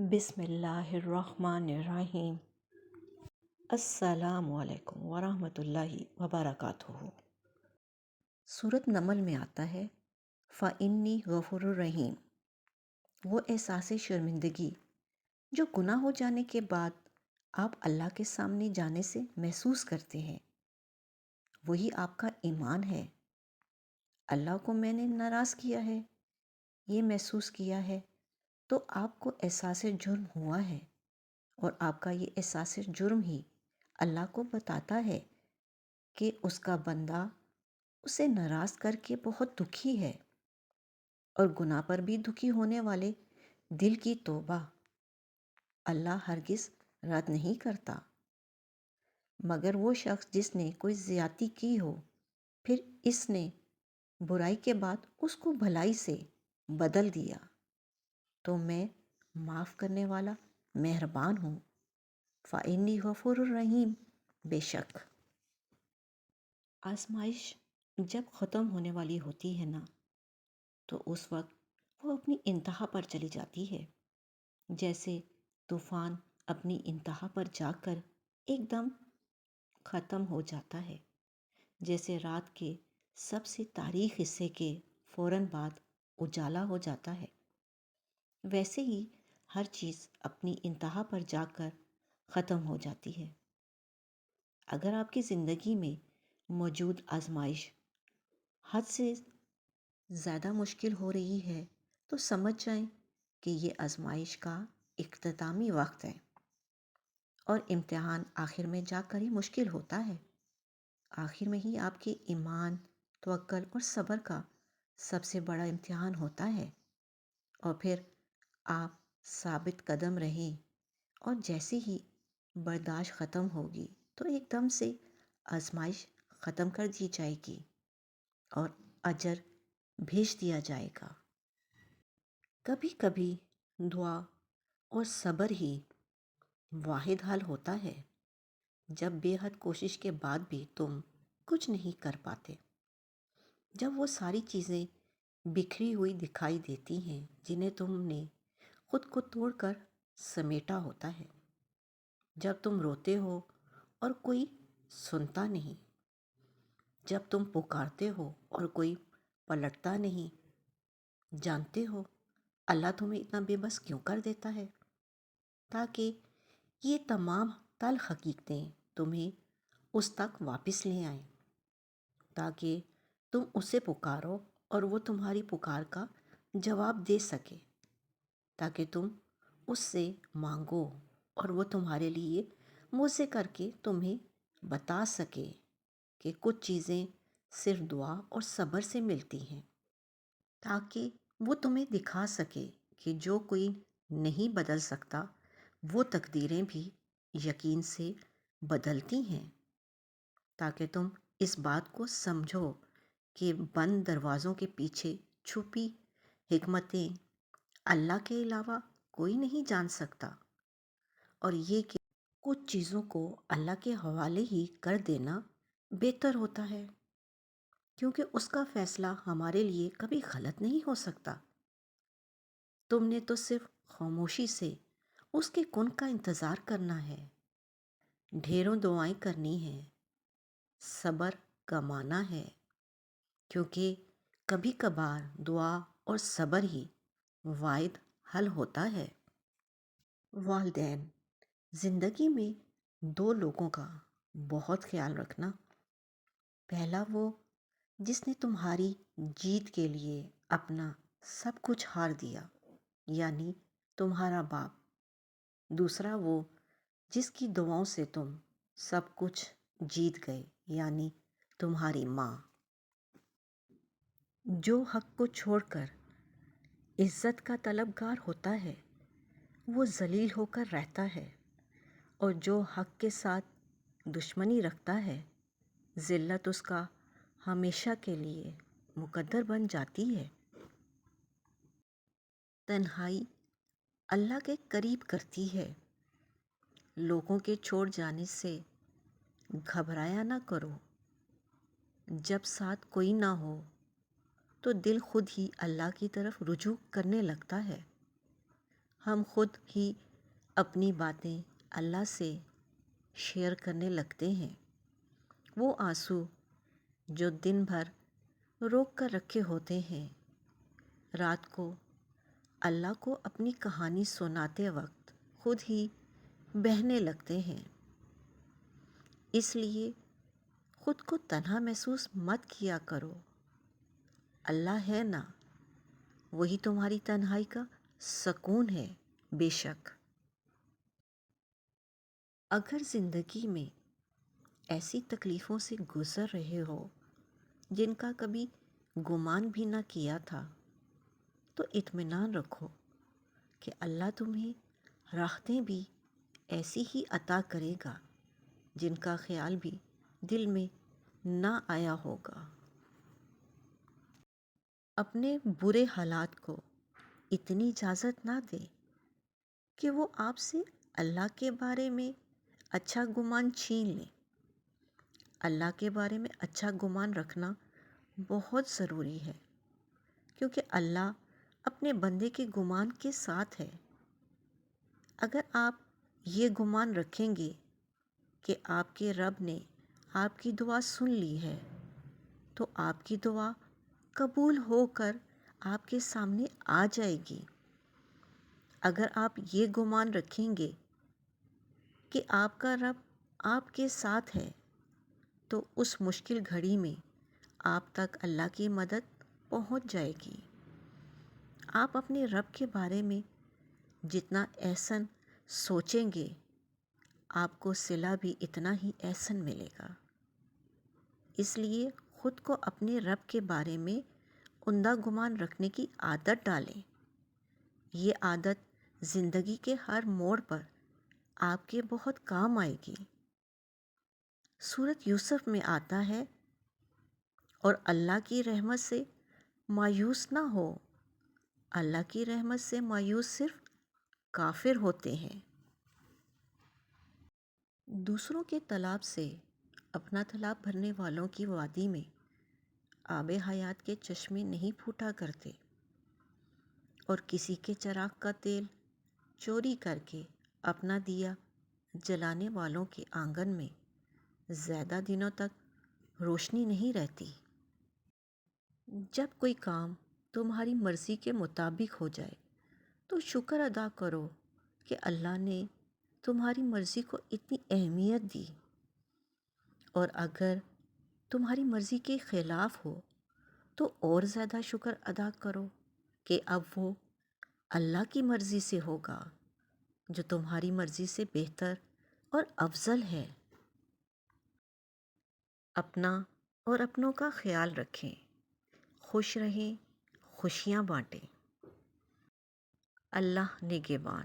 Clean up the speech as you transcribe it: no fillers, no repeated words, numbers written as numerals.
بسم اللہ الرحمن الرحیم۔ السلام علیکم ورحمۃ اللہ وبرکاتہ۔ سورۃ نمل میں آتا ہے فَإِنِّي غَفُورٌ الرحیم۔ وہ احساس شرمندگی جو گناہ ہو جانے کے بعد آپ اللہ کے سامنے جانے سے محسوس کرتے ہیں، وہی آپ کا ایمان ہے۔ اللہ کو میں نے ناراض کیا ہے، یہ محسوس کیا ہے، تو آپ کو احساس جرم ہوا ہے، اور آپ کا یہ احساس جرم ہی اللہ کو بتاتا ہے کہ اس کا بندہ اسے ناراض کر کے بہت دکھی ہے، اور گناہ پر بھی دکھی ہونے والے دل کی توبہ اللہ ہرگز رد نہیں کرتا۔ مگر وہ شخص جس نے کوئی زیادتی کی ہو، پھر اس نے برائی کے بعد اس کو بھلائی سے بدل دیا، تو میں معاف کرنے والا مہربان ہوں۔ فَإِنِّي غَفُورٌ الرحیم۔ بے شک آزمائش جب ختم ہونے والی ہوتی ہے نا، تو اس وقت وہ اپنی انتہا پر چلی جاتی ہے، جیسے طوفان اپنی انتہا پر جا کر ایک دم ختم ہو جاتا ہے، جیسے رات کے سب سے تاریک حصے کے فوراً بعد اجالا ہو جاتا ہے، ویسے ہی ہر چیز اپنی انتہا پر جا کر ختم ہو جاتی ہے۔ اگر آپ کی زندگی میں موجود آزمائش حد سے زیادہ مشکل ہو رہی ہے، تو سمجھ جائیں کہ یہ آزمائش کا اختتامی وقت ہے، اور امتحان آخر میں جا کر ہی مشکل ہوتا ہے۔ آخر میں ہی آپ کے ایمان، توکل اور صبر کا سب سے بڑا امتحان ہوتا ہے، اور پھر آپ ثابت قدم رہیں، اور جیسے ہی برداشت ختم ہوگی تو ایک دم سے آزمائش ختم کر دی جائے گی اور اجر بھیج دیا جائے گا۔ کبھی کبھی دعا اور صبر ہی واحد حل ہوتا ہے، جب بے حد کوشش کے بعد بھی تم کچھ نہیں کر پاتے، جب وہ ساری چیزیں بکھری ہوئی دکھائی دیتی ہیں جنہیں تم نے خود کو توڑ کر سمیٹا ہوتا ہے، جب تم روتے ہو اور کوئی سنتا نہیں، جب تم پکارتے ہو اور کوئی پلٹتا نہیں، جانتے ہو اللہ تمہیں اتنا بے بس کیوں کر دیتا ہے؟ تاکہ یہ تمام تلخ حقیقتیں تمہیں اس تک واپس لے آئیں، تاکہ تم اسے پکارو اور وہ تمہاری پکار کا جواب دے سکے، تاکہ تم اس سے مانگو اور وہ تمہارے لیے موزے کر کے تمہیں بتا سکے کہ کچھ چیزیں صرف دعا اور صبر سے ملتی ہیں، تاکہ وہ تمہیں دکھا سکے کہ جو کوئی نہیں بدل سکتا، وہ تقدیریں بھی یقین سے بدلتی ہیں، تاکہ تم اس بات کو سمجھو کہ بند دروازوں کے پیچھے چھپی حکمتیں اللہ کے علاوہ کوئی نہیں جان سکتا، اور یہ کہ کچھ چیزوں کو اللہ کے حوالے ہی کر دینا بہتر ہوتا ہے، کیونکہ اس کا فیصلہ ہمارے لیے کبھی غلط نہیں ہو سکتا۔ تم نے تو صرف خاموشی سے اس کے کن کا انتظار کرنا ہے، ڈھیروں دعائیں کرنی ہیں، صبر کمانا ہے، کیونکہ کبھی کبھار دعا اور صبر ہی واحد حل ہوتا ہے۔ والدین زندگی میں دو لوگوں کا بہت خیال رکھنا۔ پہلا وہ جس نے تمہاری جیت کے لیے اپنا سب کچھ ہار دیا، یعنی تمہارا باپ۔ دوسرا وہ جس کی دعاؤں سے تم سب کچھ جیت گئے، یعنی تمہاری ماں۔ جو حق کو چھوڑ کر عزت کا طلبگار ہوتا ہے، وہ ذلیل ہو کر رہتا ہے، اور جو حق کے ساتھ دشمنی رکھتا ہے، ذلت اس کا ہمیشہ کے لیے مقدر بن جاتی ہے۔ تنہائی اللہ کے قریب کرتی ہے۔ لوگوں کے چھوڑ جانے سے گھبرایا نہ کرو۔ جب ساتھ کوئی نہ ہو تو دل خود ہی اللہ کی طرف رجوع کرنے لگتا ہے، ہم خود ہی اپنی باتیں اللہ سے شیئر کرنے لگتے ہیں۔ وہ آنسو جو دن بھر روک کر رکھے ہوتے ہیں، رات کو اللہ کو اپنی کہانی سناتے وقت خود ہی بہنے لگتے ہیں۔ اس لیے خود کو تنہا محسوس مت کیا کرو۔ اللہ ہے نا، وہی تمہاری تنہائی کا سکون ہے۔ بے شک اگر زندگی میں ایسی تکلیفوں سے گزر رہے ہو جن کا کبھی گمان بھی نہ کیا تھا، تو اطمینان رکھو کہ اللہ تمہیں راحتیں بھی ایسی ہی عطا کرے گا جن کا خیال بھی دل میں نہ آیا ہوگا۔ اپنے برے حالات کو اتنی اجازت نہ دیں کہ وہ آپ سے اللہ کے بارے میں اچھا گمان چھین لیں۔ اللہ کے بارے میں اچھا گمان رکھنا بہت ضروری ہے، کیونکہ اللہ اپنے بندے کے گمان کے ساتھ ہے۔ اگر آپ یہ گمان رکھیں گے کہ آپ کے رب نے آپ کی دعا سن لی ہے، تو آپ کی دعا قبول ہو کر آپ کے سامنے آ جائے گی۔ اگر آپ یہ گمان رکھیں گے کہ آپ کا رب آپ کے ساتھ ہے، تو اس مشکل گھڑی میں آپ تک اللہ کی مدد پہنچ جائے گی۔ آپ اپنے رب کے بارے میں جتنا احسن سوچیں گے، آپ کو صلہ بھی اتنا ہی احسن ملے گا۔ اس لیے خود کو اپنے رب کے بارے میں عمدہ گمان رکھنے کی عادت ڈالیں۔ یہ عادت زندگی کے ہر موڑ پر آپ کے بہت کام آئے گی۔ سورۃ یوسف میں آتا ہے، اور اللہ کی رحمت سے مایوس نہ ہو۔ اللہ کی رحمت سے مایوس صرف کافر ہوتے ہیں۔ دوسروں کے تالاب سے اپنا تالاب بھرنے والوں کی وادی میں آب حیات کے چشمے نہیں پھوٹا کرتے، اور کسی کے چراغ کا تیل چوری کر کے اپنا دیا جلانے والوں کے آنگن میں زیادہ دنوں تک روشنی نہیں رہتی۔ جب کوئی کام تمہاری مرضی کے مطابق ہو جائے تو شکر ادا کرو کہ اللہ نے تمہاری مرضی کو اتنی اہمیت دی، اور اگر تمہاری مرضی کے خلاف ہو تو اور زیادہ شکر ادا کرو کہ اب وہ اللہ کی مرضی سے ہوگا، جو تمہاری مرضی سے بہتر اور افضل ہے۔ اپنا اور اپنوں کا خیال رکھیں، خوش رہیں، خوشیاں بانٹیں۔ اللہ نگہبان۔